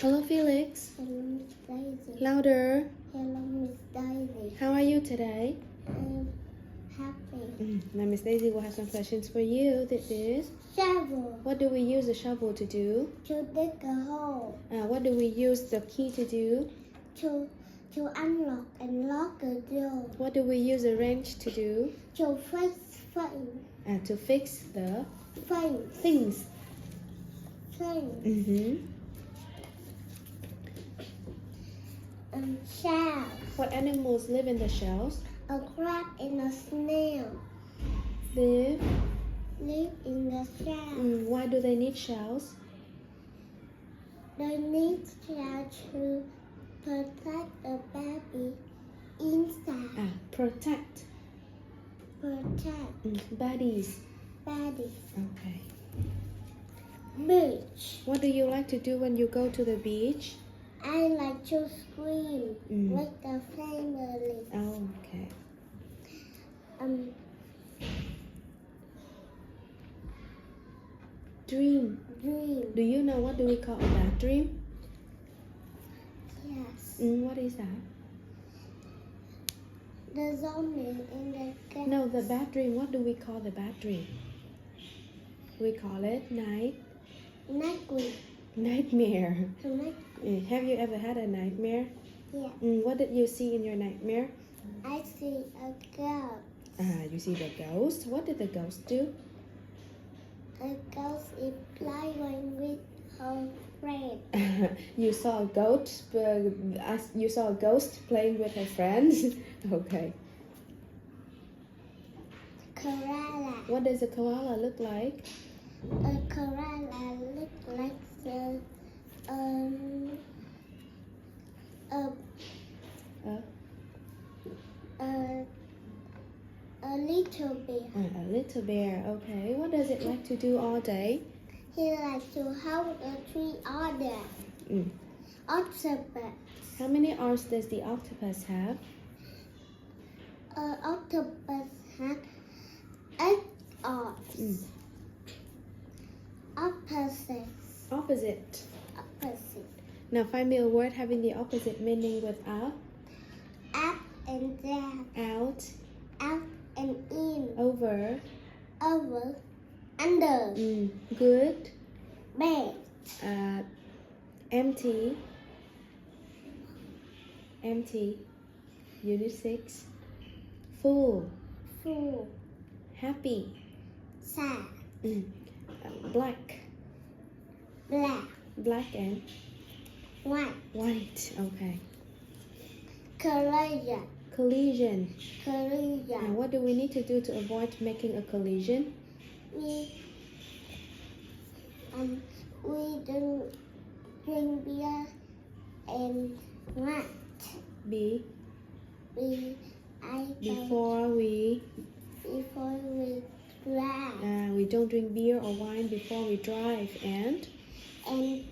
Hello, Felix. Hello, Miss Daisy. Louder. Hello, Miss Daisy. How are you today? I'm happy. Now, Miss Daisy will have some questions for you. This is, Shovel what do we use a shovel to do? to dig a hole. What do we use the key to do? To unlock and lock a door. What do we use a wrench to do? To fix things. To fix the Things. things. Things. Shells. What animals live in the shells? A crab and a snail Live. live in the shell. Why do they need shells? They need shells to protect the baby inside. Protect. Protect Bodies. baby. Okay. Beach. What do you like to do when you go to the beach? I like to swim Mm. with the family. Oh, okay. Dream. Dream. Do you know what do we call a bad dream? Yes. What is that? The zombie in the gas. No, the bad dream. What do we call the bad dream? We call it nightmare. Have you ever had a nightmare? Yeah. What did you see in your nightmare? I see a girl. You see the ghost. What did the ghost do? A ghost is playing with her friend. You saw a ghost. You saw a ghost playing with her friends. Okay. Koala. What does a koala look like? A koala looks like a little bear. A little bear. Okay. What does it like to do all day? He likes to hold a tree all day. Octopus. How many arms does the octopus have? Octopus has 8 arms. Opposite. Opposite. Opposite. Now find me a word having the opposite meaning with up. Up and down. Out. Out and in. Over. Over. Under. Good. Bad. Empty. Empty. Unit 6. Full. Full. Happy. Sad. Black. Black. Black and White. white. Okay. Collision. Collision. Collision. Now what do we need to do to avoid making a collision? We don't drink beer and what? Before we drive. we don't drink beer or wine before we drive, and we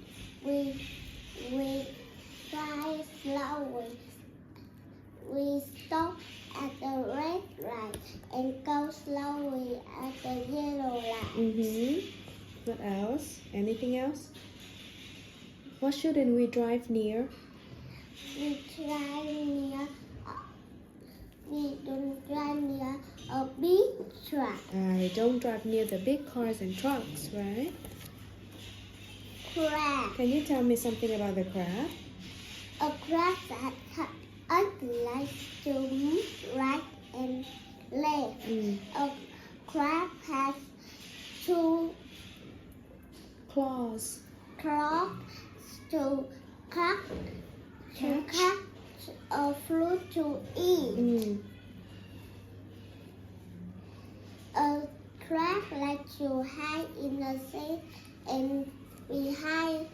drive slowly. We stop at the red light and go slowly at the yellow light. What else? Anything else? What shouldn't we drive near? We don't drive near a big truck. We don't drive near the big cars and trucks, right? Crab. Can you tell me something about the crab? A crab that has ugly legs to move right and left. A crab has 2 Claws. claws to cut a fruit to eat. A crab likes to hide in the sand and behind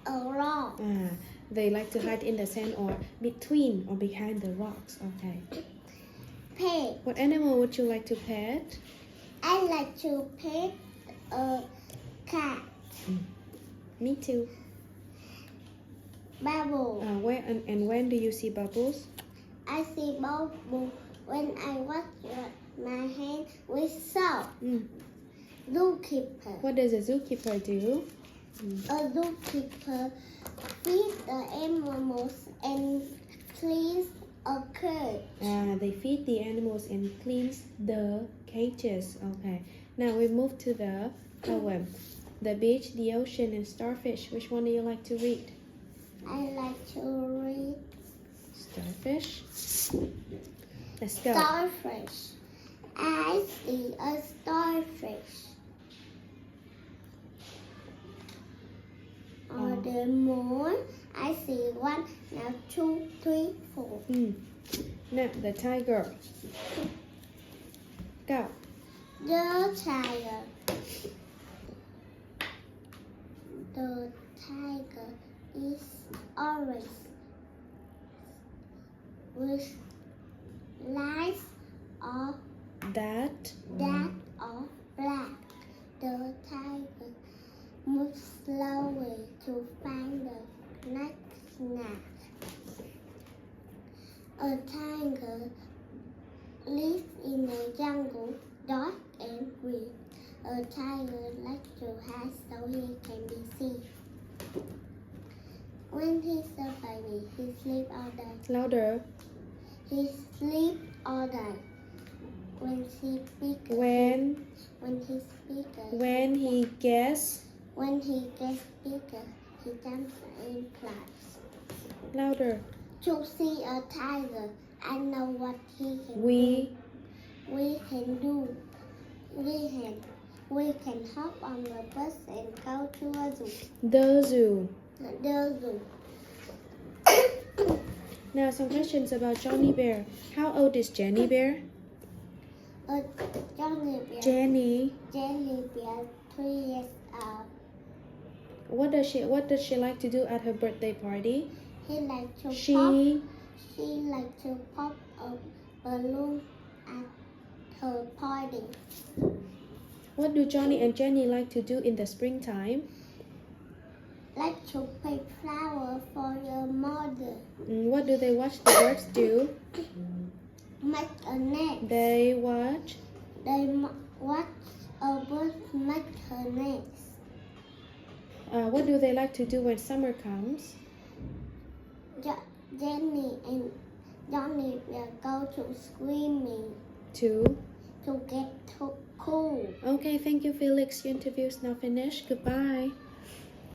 a rock. They like to hide in the sand or between or behind the rocks. Okay. Pet. What animal would you like to pet? I like to pet a cat. Me too. Bubble. Where and when do you see bubbles? I see bubble when I wash my hand with soap. Zookeeper. What does a zookeeper do? A zookeeper feeds the animals and cleans a cage. They feed the animals and cleans the cages. Okay. Now we move to the poem. The beach, the ocean, and starfish. Which one do you like to read? I like to read Starfish. Let's go. starfish. I see a starfish on the moon. I see 1, now 2, 3, 4. Now the tiger. Go. The tiger. The tiger is orange with lines of That. of black. The tiger moves slowly to find the next snack. A tiger lives in the jungle, dark and green. A tiger likes to hide so he can be seen. When he's a baby, he sleeps all day. Louder. He sleeps all day. When he speaks, When he speaks, when he gets. when he gets bigger, he jumps and flies. Louder. To see a tiger, I know what he can We. do. We can do. We can hop on the bus and go to a zoo. The zoo. The zoo. Now some questions about Johnny Bear. How old is Jenny Bear? Johnny Bear. Jenny. Jelly Bear, 3 years old. What does she like to do at her birthday party? He likes to She. pop. She likes to pop a balloon at her party. What do Johnny and Jenny like to do in the springtime? Like to pick flower for your mother. What do they watch the birds do? Make a nest. They watch. Watch a bird make her nest. What do they like to do when summer comes? Jenny and Johnny will go to swimming To. to get cool. Okay, thank you, Felix. Your interview is now finished. Goodbye.